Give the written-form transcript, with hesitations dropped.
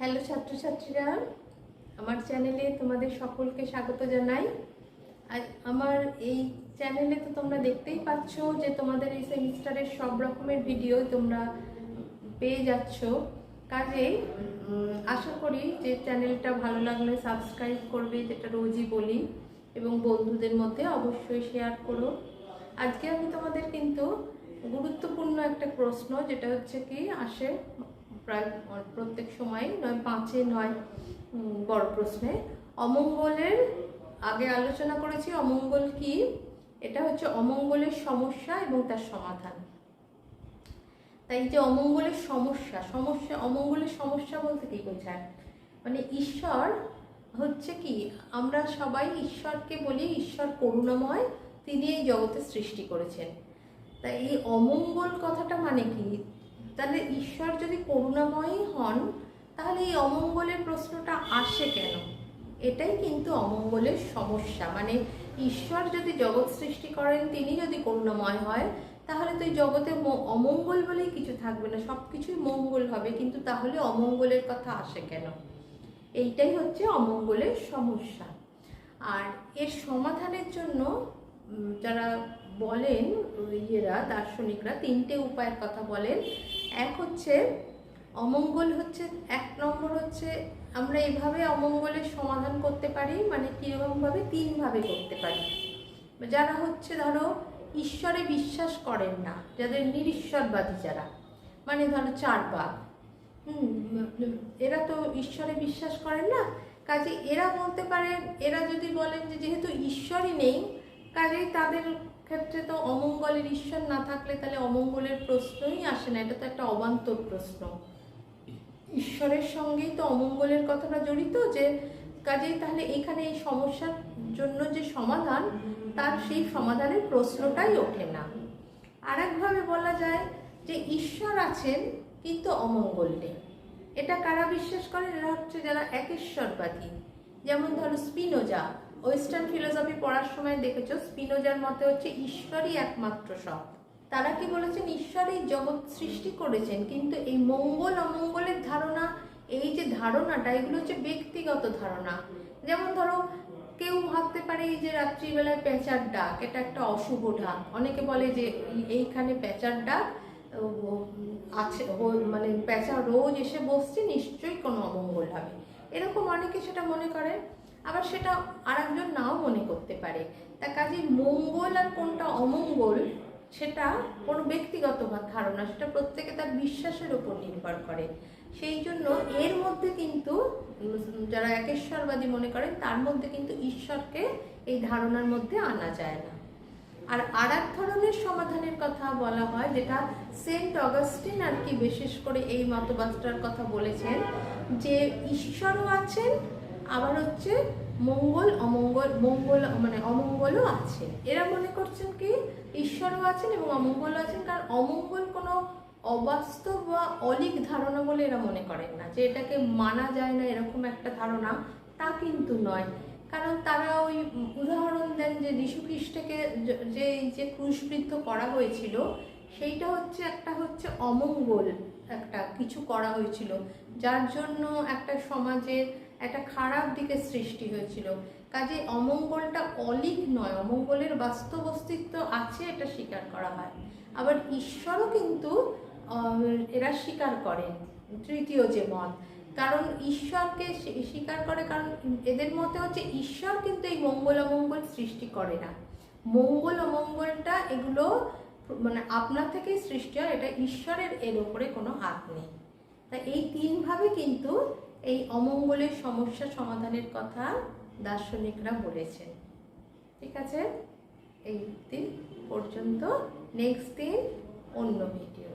Hello ছাত্রছাত্রীরা, আমার চ্যানেলে তোমাদের সকলকে স্বাগত জানাই। আজ আমার এই চ্যানেলে তো তোমরা দেখতেই পাচ্ছ যে তোমাদের এই সেমিস্টারের সব রকমের ভিডিও তোমরা পেয়ে যাচ্ছ। কাজেই আশা করি যে চ্যানেলটা ভালো লাগলে সাবস্ক্রাইব করবে, যেটা রোজই বলি, এবং বন্ধুদের মধ্যে অবশ্যই শেয়ার করো। আজকে আমি তোমাদের কিন্তু গুরুত্বপূর্ণ একটা প্রশ্ন, যেটা হচ্ছে কি আসে প্রায় প্রত্যেক সময়, নয় পাঁচে নয় বড় প্রশ্নে, অমঙ্গলের আগে আলোচনা করেছি। অমঙ্গল কি? এটা হচ্ছে অমঙ্গলের সমস্যা এবং তার সমাধান। তাই যে অমঙ্গলের সমস্যা অমঙ্গলের সমস্যা বলতে কি বোঝায়, মানে ঈশ্বর হচ্ছে কি, আমরা সবাই ঈশ্বরকে বলি ঈশ্বর করুণাময়, তিনি এই জগতে সৃষ্টি করেছেন। তাই এই অমঙ্গল কথাটা মানে কি? তাহলে ঈশ্বর যদি করুণাময় হন, তাহলে এই অমঙ্গলের প্রশ্নটা আসে কেন? এটাই কিন্তু অমঙ্গলের সমস্যা। মানে ঈশ্বর যদি জগৎ সৃষ্টি করেন, তিনি যদি করুণাময় হয়, তাহলে তো এই জগতে অমঙ্গল বলেই কিছু থাকবে না, সব কিছুই মঙ্গল হবে। কিন্তু তাহলে অমঙ্গলের কথা আসে কেন? এইটাই হচ্ছে অমঙ্গলের সমস্যা। আর এর সমাধানের জন্য যারা বলেন দার্শনিকরা তিনটে উপায়ের কথা বলেন। এক হচ্ছে অমঙ্গল হচ্ছে, এক নম্বর হচ্ছে আমরা এভাবে অমঙ্গলের সমাধান করতে পারি, মানে কীরকমভাবে, তিনভাবে করতে পারি। যারা হচ্ছে ধরো ঈশ্বরে বিশ্বাস করেন না, যাদের নিরীশ্বরবাদী যারা, মানে ধরো চারবাক, এরা তো ঈশ্বরে বিশ্বাস করেন না। কাজে এরা বলতে পারেন, এরা যদি বলেন যে যেহেতু ঈশ্বরই নেই, কাজেই তাদের ক্ষেত্রে তো অমঙ্গলের ঈশ্বর না থাকলে তাহলে অমঙ্গলের প্রশ্নই আসে না, এটা তো একটা অবান্তর প্রশ্ন। ঈশ্বরের সঙ্গেই তো অমঙ্গলের কথাটা জড়িত, যে কাজেই তাহলে এখানে এই সমস্যার জন্য যে সমাধান, তার সেই সমাধানের প্রশ্নটাই ওঠে না। আর একভাবে বলা যায় যে ঈশ্বর আছেন কিন্তু অমঙ্গল নেই। এটা কারা বিশ্বাস করেন? এরা হচ্ছে যারা একেশ্বরবাদী। যেমন ধরো স্পিনোজা, ওয়েস্টার্ন ফিলোসফি পড়ার সময় দেখেছো, স্পিনোজার মতে হচ্ছে ঈশ্বরই একমাত্র সৎ। তারা কি বলেছেন? ঈশ্বরই জগৎ সৃষ্টি করেছেন, কিন্তু এই মঙ্গল অমঙ্গলের ধারণা, এই যে ধারণাটা, এগুলো হচ্ছে ব্যক্তিগত ধারণা। যেমন ধরো কেউ ভাবতে পারে এই যে রাত্রিবেলায় পেঁচার ডাক, এটা একটা অশুভ ডাক। অনেকে বলে যে এইখানে পেঁচার ডাক আছে, মানে পেঁচা রোজ এসে বসছে, নিশ্চয়ই কোনো অমঙ্গল হবে, এরকম অনেকে সেটা মনে করে। আবার সেটা আর একজন নাও মনে করতে পারে। তা কাজে মঙ্গল আর কোনটা অমঙ্গল সেটা কোনো ব্যক্তিগত ধারণা, সেটা প্রত্যেকে তার বিশ্বাসের উপর নির্ভর করে। সেই জন্য এর মধ্যে কিন্তু যারা একেশ্বরবাদী মনে করেন, তার মধ্যে কিন্তু ঈশ্বরকে এই ধারণার মধ্যে আনা যায় না। আর এক ধরনের সমাধানের কথা বলা হয়, যেটা সেন্ট অগাস্টিন আর কি বিশেষ করে এই মতবাদটার কথা বলেছেন, যে ঈশ্বরও আছেন, আবার হচ্ছে মঙ্গল মানে অমঙ্গলও আছে। এরা মনে করছেন কি ঈশ্বরও আছেন এবং অমঙ্গলও আছেন, কারণ অমঙ্গল কোনো অবাস্তব বা অলীক ধারণা বলে এরা মনে করেন না, যে এটাকে মানা যায় না এরকম একটা ধারণা, তা কিন্তু নয়। কারণ তারা ওই উদাহরণ দেন যে যীশুখ্রিস্টকে যে ক্রুশবিদ্ধ করা হয়েছিল, সেইটা হচ্ছে একটা হচ্ছে অমঙ্গল, একটা কিছু করা হয়েছিল, যার জন্য একটা সমাজে একটা খারাপ দিকের সৃষ্টি হয়েছিল। কাজে অমঙ্গলটা অলীক নয়, অমঙ্গলের বাস্তব অস্তিত্ব আছে, এটা স্বীকার করা হয়। আবার ঈশ্বরও কিন্তু এরা স্বীকার করেন, তৃতীয় যে মত, কারণ ঈশ্বরকে স্বীকার করে, কারণ এদের মতে হচ্ছে ঈশ্বর কিন্তু এই মঙ্গল অমঙ্গল সৃষ্টি করে না। মঙ্গল অমঙ্গলটা এগুলো মানে আপনার থেকেই সৃষ্টি হয়, এটা ঈশ্বরের এর ওপরে কোনো হাত নেই। তাই এই তিনভাবে কিন্তু এই অমঙ্গলের সমস্যা সমাধানের কথা দার্শনিকরা বলেছেন। ঠিক আছে, এই দিন পর্যন্ত, নেক্সট দিন অন্য ভিডিও।